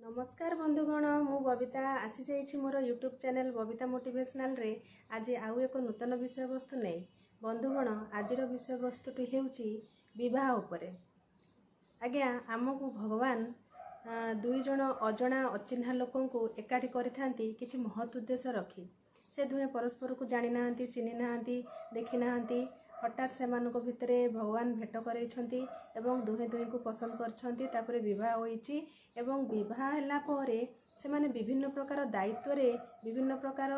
नमस्कार बंधुगण मु बबिता आसी जाइछि मोर यूट्यूब चैनल बबिता मोटिवेशनल रे आज आउ एक नूतन विषय वस्तु नहीं बंधुगण आज विषय वस्तुटी हेउछि विवाह उपरे। आज्ञा आमको भगवान दुई जन अजणा अचिन्हा लोकन को एकाठी करिथांती किछि महत् उद्देश्य रखी। से दुहे परस्पर को जानि नाहांती, चिन्हि नाहांती, देखि नाहांती, हठात से भितरे भगवान भेट करैछंती एवं दुहे दुहे को पसंद करछंती। तापरे विवाह होईछि एवं विवाह हला परे से माने विभिन्न प्रकार दायित्व रे विभिन्न प्रकार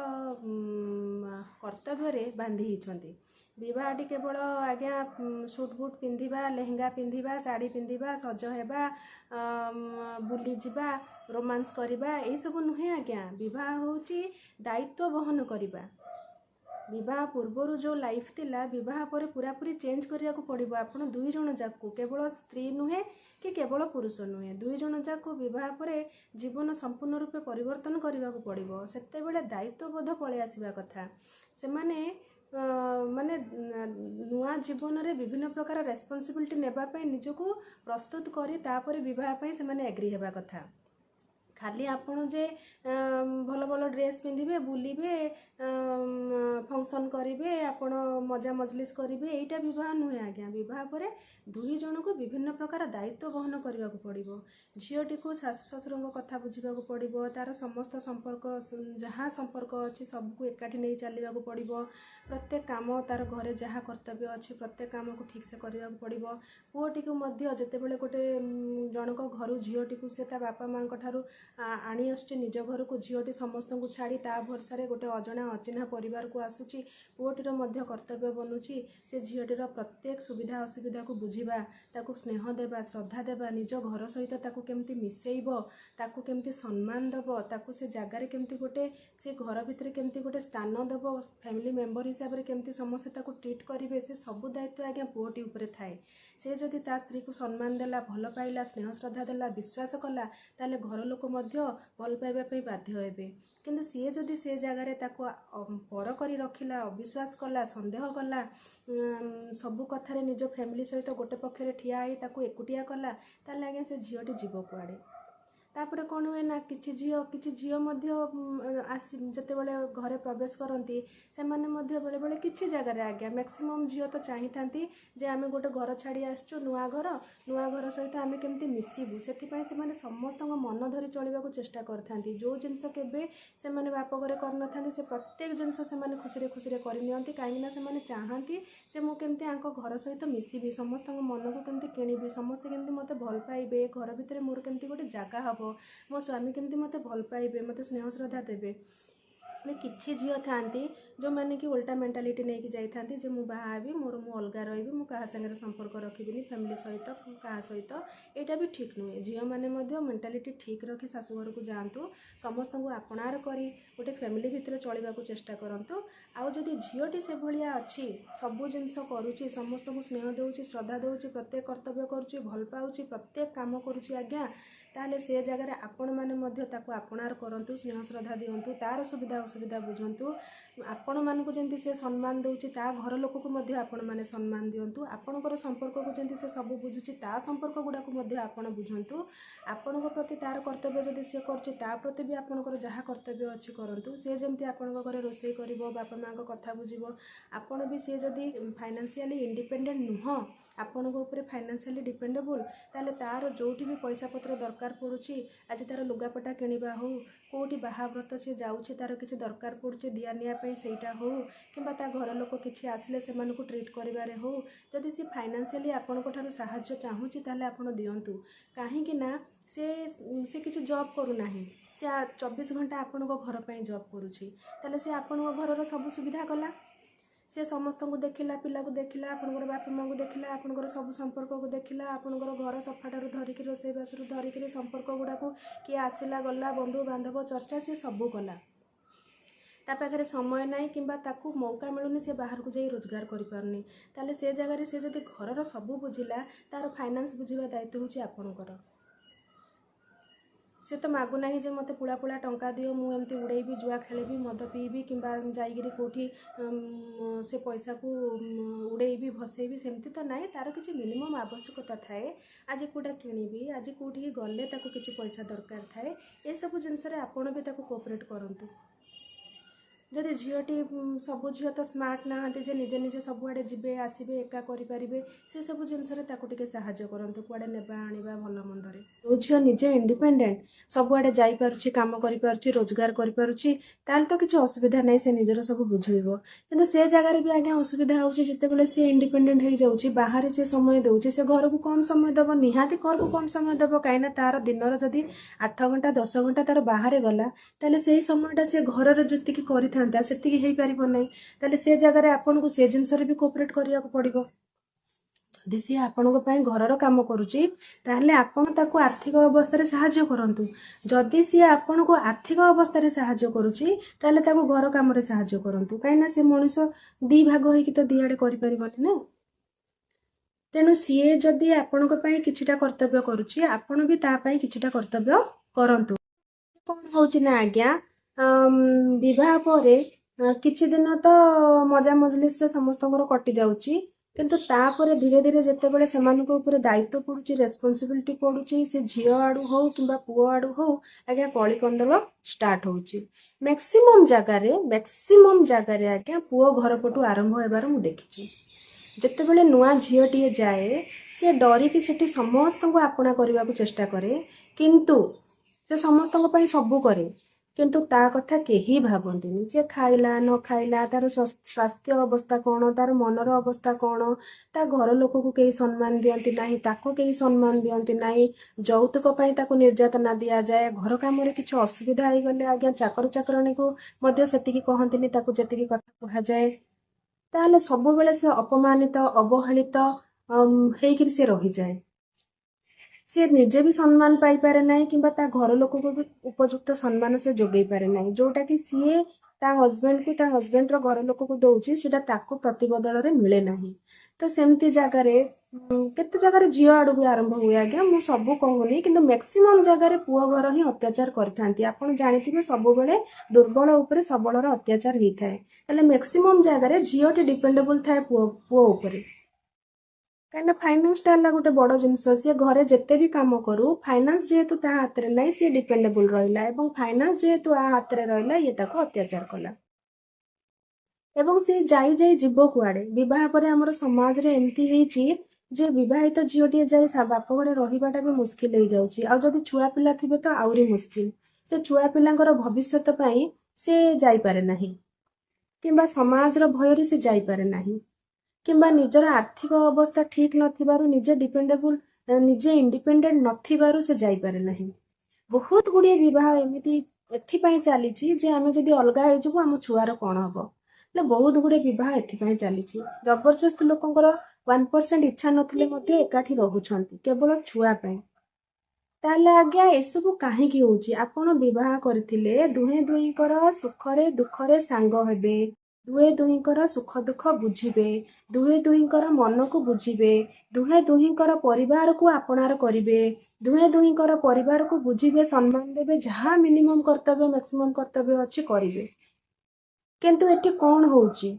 कर्तव्य रे बांधी हिछंती। विवाहटी केवल आज्ञा सूट बूट पिंधिबा, लेहेंगा पिंधिबा, साड़ी पिंधिबा, सज हेबा, बुली जिबा, रोमांस करिबा एई सब नुहे। आज्ञा विवाह होउछि दायित्व बहन करिबा। विवाह पूर्वर जो लाइफ थिला विवाह पर पूरा पूरी चेंज करिया को पड़िबो। आपण दुई जन जाकू केवल स्त्री नुहे कि केवल पुरुष नुहे, दुई जन जाकू विवाह पर जीवन संपूर्ण रूपे परिवर्तन करने को पड़िबो। सेते बेले दायित्वबोध पळे आसीबा कथा। से माने माने नुआ जीवन रे विभिन्न प्रकार रेस्पॉन्सिबिलिटी नेबा पई निजको प्रस्तुत करी तापर विवाह पई से माने एग्री हेबा कथा। खाली आपण जे भल भल ड्रेस पिंधिबे, बुलिबे, फंक्शन करिबे, आपण मजा मजलिस करिबे एटा विवाह नुहे। आज्ञा विवाह परे दुई जन को विभिन्न प्रकार दायित्व बहन करने को पड़िबो। झीटी को शाशु ससुर कथा बुझा पड़िबो, तार समस्त संपर्क जहाँ संपर्क अच्छी सबको एकाठी नहीं चलने को पड़िबो। प्रत्येक काम तार घरे जहाँ कर्तव्य अच्छी प्रत्येक काम को ठीक से करने को पड़िबो। पुओटी को मध्य जेतेबेले गोटे जनक घर झीटी को से ता बापा माँ ठारू आनी आसुची निज घर को, झीटी समस्त को छाड़ी ता भरसा गोटे अजणा अचिन्हा परिवार को आसुची। पुओटीर मध्य कर्तव्य बनूची से झीटीर प्रत्येक सुविधा असुविधा को बुझिबा, ताकू स्नेह देबा, श्रद्धा देबा, निज घर सहित ताकू केमती मिसेइबो, ताकू केमती सम्मान देबो, ताकू से जगार केमती गोटे से घर भितर केमती गोटे स्थान देबो, फैमिली मेंबर हिसाब रे केमती समस्त ताकू ट्रीट करिवे से सब दायित्व आज्ञा पुओटी उपरे थाए। से जदि ता स्त्री को सम्मान देला, भल पाइला, स्नेह श्रद्धा देला, विश्वास कला, ताले घर लोक मध्य भल पाइबा पई बाध्य हेबे। किंतु सी जदि से जगार ताकू पर करी रखिला, अविश्वास कला, संदेह कला, सबु कथारे निज फैमिली सहित गोटे पक्षरे ठिया आई ताकू एकुटिया कला, ताले आगे से झीटी जीव कुआडे। तापर कौन हुए ना किछि झील आसी जितेबाला घरे प्रवेश करती से बेले बेले किछि जगह आज्ञा मैक्सिमम झील तो चाही थांती जे आम गोटे घर छाड़ी आसचु नुआ घर सहित आम केमती मिसबू। से समस्त मन धरी चलने को चेष्टा करथांती। जो जिनस केबे से बाप घरे कर से प्रत्येक जिनस से खुशी खुशी करनी कहीं चाहती जे मु केमती आंको घर सहित मिसबी, समस्त मन को केमती किणबी, समस्ते केमती मते भल पाइबे, घर भितर मोर केमती गोटे जगह हम, मो स्वामी केमती मते भल पाइबे, मते स्नेह श्रद्धा देबे। किछि झील थांती जो मैंने कि उल्टा मेंटालिटी नहीं कि जाइथांती जे मु बाहा हेबी, मोर मु अलगा रहिबी, मु कहा संगे संपर्क रखिबिनी फैमिली सहित कहा सहित, एटा भी ठीक नुहे। झील माने मध्य मेंटालिटी ठीक रखी शाशुघर को जातु, समस्त को आपणार करी गोटे फैमिली भितर चलने को चेष्टा करंतु। आउ जदि झीलटी से भलिया अच्छी सबु जिनस करूची, समस्त को स्नेह देउची, श्रद्धा देउची, प्रत्येक कर्तव्य करूची, भल पाउची, प्रत्येक काम करूची आज्ञा, ताले से जगह आपण माने मध्य ताको आपणार करंतु, स्नेह श्रद्धा दियंतु, तार सुविधा असुविधा बुझंतु। आपण मानकु जेंति से सम्मान दउची ता घर लोक को मध्य आपण माने सम्मान दियंतु। आपणकर संपर्क को जेंति से सब बुझुची ता संपर्क गुडा को मध्य आपण बुझंतु। आपणक प्रति तार कर्तव्य जदि से करची ता प्रति भी आपणकर जहा कर्तव्य अछि करंतु। से जेंति आपणक घरे रोसई करिवो, बापा माँ को कथा बुझिवो, आपण भी से जदि फाइनेंशियली इंडिपेंडेंट नुह, आपणक ऊपर फाइनेंशियली डिपेंडेबल, ताले तार जोठी भी पैसा पत्र दरकार पड़ुची, आज तार लुगापटा किणवा हो, कोठी बाहाव्रत से जाउची तार किछि दरकार पड़ुची दिया निया पे सेटा हो, किंबा ता घर लोक किछि आसले से मानको ट्रीट करिवारे हो, जदि से फाइनेंशियली आपणक ठारू सहाय्य चाहूची ताले आपण दियंतु। काहे कि ना से किछि जॉब करू नाही, से 24 घंटा आपणक घर पई जॉब करूची, ताले से आपणक घरर सब सुविधा कला, से समस्त को देखला, पिला को देखला, आपनकर बापा माँ को देखला, आपनकर सब संपर्क को देखला, आपनकर घर सफाटारू धरिकी रोसई बासरू धरिकी संपर्क गुड़ा को किए आसला गला, बंधु बांधव चर्चा से सबू कला। ता पाखे समय नाई किंबा ताकू मौका मिलूनी से बाहर को जाई रोजगार करि पारनी, ताले से जगह से जदि घरर सबू बुझिला तार फाइनेंस बुझिबा दायित्व होची आपनकर। से तो मागुना जे मत पुला पुला टंका दियो मु एमती उड़ेबी जुआ खेलेबी मद पीबी कि जाइगिरी कोठी से पैसा को उड़ेबी भसेबी सेमती तो नाई तार किसी मिनिमम आवश्यकता थाए आज कोटा किणवी आज कोठी गले ताको किसी पैसा दरकार थाए ये सब जिनस आपण भी ताको कोऑपरेट करंतु जदि झीटी सबू झील तो स्मार्ट नहांती जे निजे निजे सबुआड़े जीवे आसबे एका करें से सब जिनस साहाय्य करंतु कुआडे नेबा आनिबा भल मंदरे जो झील निजे इंडिपेंडेंट सबुआड़े जाई काम करि रोजगार करि तो किसी असुविधा नहीं से निजर सब बुझेब कि से जगार भी आज्ञा असुविधा होते सी इंडिपेंडेंट हो जाऊँगी बाहर से समय दौर से घर को कम समय दब निहाती घर को कम समय दब कहीं तार दिन जदि 8 घंटा 10 घंटा तार बाहर गला ताले से समयटा से घर जी कर सेतिकी हो पार ना ताले से जगह आपन को से जिनस भी कोऑपरेट करिया को पड़िबो जदि सी आपण घरर काम करुच्ची ताहले आपण ताको आर्थिक अवस्था साहाय्य करंतु जदि सी आपण को आर्थिक अवस्था साहाय्य करुच्ची ताहले ताको घर काम रे साहाय्य करंतु कहीं से मनुष्य दी भाग होइकी तो दी आड़े करि परिबनी ना तेणु सीए जदि आपण किछिटा कर्तव्य करुच्ची आपण भी ता पई किछिटा कर्तव्य करंतु कौन होउची ना आज्ञा विवाह परे किछि दिन तो मजा मजलिस रे समस्त कटि जाउची किंतु तापर धीरे धीरे जितेबाला से दायित्व पड़ुची रेस्पॉन्सिबिलिटी पड़ुची से झील आड़ू हो कि पुओ आड़ू हो आज्ञा कली कंदल स्टार्ट होउची मैक्सिमम जगार आज्ञा पुओ घर पटू आरंभ होबार मु देखिची जितेबाला नुआ झीलटीए जाए से डरिकी सेठी समस्त को आपणा करने को चेष्टा करे किंतु से समस्त सबू करे किंतु ता कथा केही भाबंतिनी से खाइला न खाइला तार स्वास्थ्य अवस्था कौन तार मनर अवस्था कौन ता घर लोक को कई सम्मान दियंती नाही ताको कई सम्मान दियंती नाही यौतुक पई ताको निर्यातना दिया जाए घर काम रे किछ असुविधा हो गले आज्ञा चाकर चाकराणी को मध्य सेतिकी कहंतिनी ताको जेतिकी कथा कहा जाए ताले सब बेले से अपमानित अवहेलित हेकिर से रही जाए सी निजे भी सम्मान पाई पारे ना कि घर लोक को भी उपयुक्त सम्मान से जोगई पारे ना जोटा कि सीए ता हस्बैंड को ता हस्बैंड रो घर लोक को दउची सेटा ताको प्रतिबदल रे मिले नाही तो सेमती जगार केते जगार झील आड़ू भी आरंभ हुए आज्ञा मु सबू कहूनी कि मैक्सिमम जगार पुओ घर ही अत्याचार करथांती आपण जानिथिबे सब बेले दुर्बल उपरे सबलर अत्याचार होता है मैक्सिमम जगार झीलटी डिपेंडेबल थाए पुओ उपरे कहीं फाइनान्स टा गोटे बड़ जिनस सी घरे जिते भी कम करू फाइनान्स जेहेतु ता हाथ में ना सी डिपेंडेबल रहा और फाइनान्स जेहेतु आ हाथ में रहा ये ताको अत्याचार कला एवं सी जाई जाई जीव कुआड़े बह पर आम समाज रे एमती होईची जे विवाहित झीलटे जाए बाप घरे रहीबाटा भी मुस्किल हो जाउची आ जदि छुआ पिला थिबे तो आउरी मुस्किल से छुआ पिलांकर भविष्यत पई से जाई पारे नाही किंबा समाज रो भय रे से जाई पारे नाही किंबा निजर आर्थिक अवस्था ठीक नथिबारु निजे डिपेंडेबल निजे इंडिपेंडेंट नथिबारु से जाई पारे नाही बहुत गुड़िए विवाह एमिति एथिपाई चलीची जे आमे जदि अलगा हो जबो आम छुआर कोन हबो ले बहुत गुड़िए विवाह एथिपाई चलीची जबरदस्त लोकंकर 1% इच्छा नथिले मध्ये एकाठी रहुछंती केवल छुआ पई ताले आज्ञा एसबु काहेकि होउची आपण विवाह करथिले दुहे दुहीकर सुखरे दुखरे सांग हेबे दुहे दुहीकर सुख दुख बुझिबे दुहे दुहीकर मन को बुझिबे दुहे दुहीकर परिवार को आपणार करिवे दुहे दुहीकर परिवार को बुझिबे सम्मान देबे जहाँ मिनिमम कर्तव्य मैक्सिमम कर्तव्य अछि करिवे किंतु एटी कोन होउची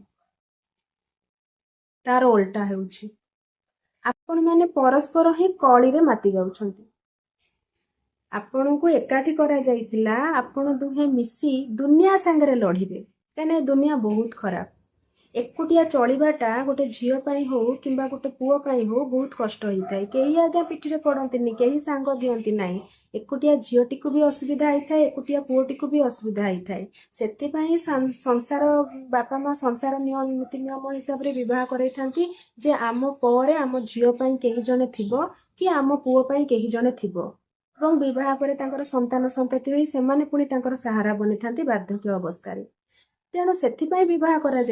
तार उल्टा होउची आपण माने परस्पर ही कळी रे माती जाउछंती आपण को एकाठी करा जाइतिला आपण दुहे मिसी दुनिया संगे लड़िबे कहीं दुनिया बहुत खराब एकुटिया चलवाटा गोटे झील पाई हो कि गोटे पुओ पाई हो बहुत कष्ट होता है कहीं आज्ञा पिठी पड़ती कहीं सांग दिखती ना एकुटिया झीलटी को भी असुविधा होता है एकुटिया पुओटी को भी असुविधा होता है से संसार बापा माँ संसार नियम नीति नियम हिसाब से बह कराई जे आम पर आम झील कहीं जड़े थी कि आम पुओ कहीं जड़े थी बह पर संतान संतति हुई से पुणी सहारा बनी था बार्धक्य अवस्था तेणु से बह कर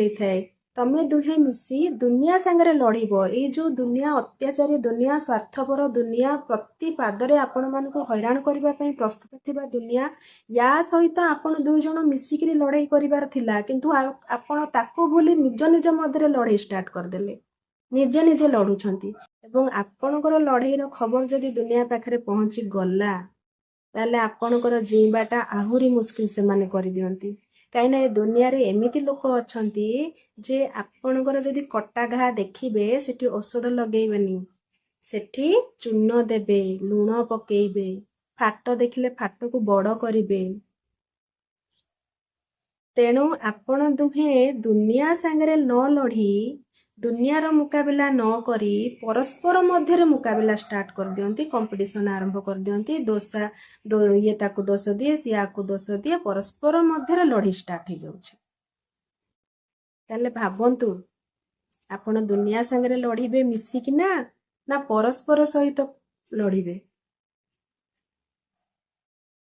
तमें दुहे मिसी दुनिया सांगे लड़ब ये जो दुनिया अत्याचारी दुनिया स्वार्थपर दुनिया प्रति पादरे आपण मानक हैरान करने प्रस्तुत थिबा दुनिया या सहित आपण दुई जण मिसिक लड़ाई करार थिला किंतु आपण ताको भूली निज निज मध्य लड़ाई स्टार्ट करदेले निजे निजे लड़ुछंती एवं आपणकर लड़ाईर खबर जदि दुनिया पाखरे पहुंची गला ତାହେଲେ ଆପଣଙ୍କର ଜିଇଁବାଟା ଆହୁରି ମୁସ୍କିଲ ସେମାନେ କରିଦିଅନ୍ତି। କାହିଁକିନା ଏ ଦୁନିଆରେ ଏମିତି ଲୋକ ଅଛନ୍ତି ଯେ ଆପଣଙ୍କର ଯଦି କଟା ଘା ଦେଖିବେ ସେଠି ଔଷଧ ଲଗେଇବେନି, ସେଠି ଚୂନ ଦେବେ, ଲୁଣ ପକେଇବେ, ଫାଟ ଦେଖିଲେ ଫାଟକୁ ବଡ଼ କରିବେ। ତେଣୁ ଆପଣ ଦୁହେଁ ଦୁନିଆ ସାଙ୍ଗରେ ନ ଲଢ଼ି, ଦୁନିଆର ମୁକାବିଲା ନ କରି ପରସ୍ପର ମଧ୍ୟରେ ମୁକାବିଲା ଷ୍ଟାର୍ଟ କରିଦିଅନ୍ତି, କମ୍ପିଟିସନ୍ ଆରମ୍ଭ କରିଦିଅନ୍ତି। ଇଏ ତାକୁ ଦୋଷ ଦିଏ, ସିଏ ଆକୁ ଦୋଷ ଦିଏ, ପରସ୍ପର ମଧ୍ୟରେ ଲଢ଼ି ଷ୍ଟାର୍ଟ ହେଇଯାଉଛି। ତାହେଲେ ଭାବନ୍ତୁ, ଆପଣ ଦୁନିଆ ସାଙ୍ଗରେ ଲଢ଼ିବେ ମିଶିକିନା ନା ପରସ୍ପର ସହିତ ଲଢ଼ିବେ?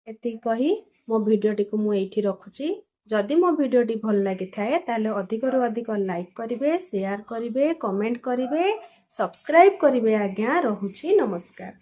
ଏତିକି କହି ମୋ ଭିଡ଼ିଓଟିକୁ ମୁଁ ଏଇଠି ରଖୁଛି। ଯଦି ମୋ ଭିଡ଼ିଓଟି ଭଲ ଲାଗିଥାଏ ତାହେଲେ ଅଧିକରୁ ଅଧିକ ଲାଇକ୍ କରିବେ, ସେୟାର କରିବେ, କମେଣ୍ଟ କରିବେ, ସବସ୍କ୍ରାଇବ୍ କରିବେ। ଆଜ୍ଞା, ରହୁଛି। ନମସ୍କାର।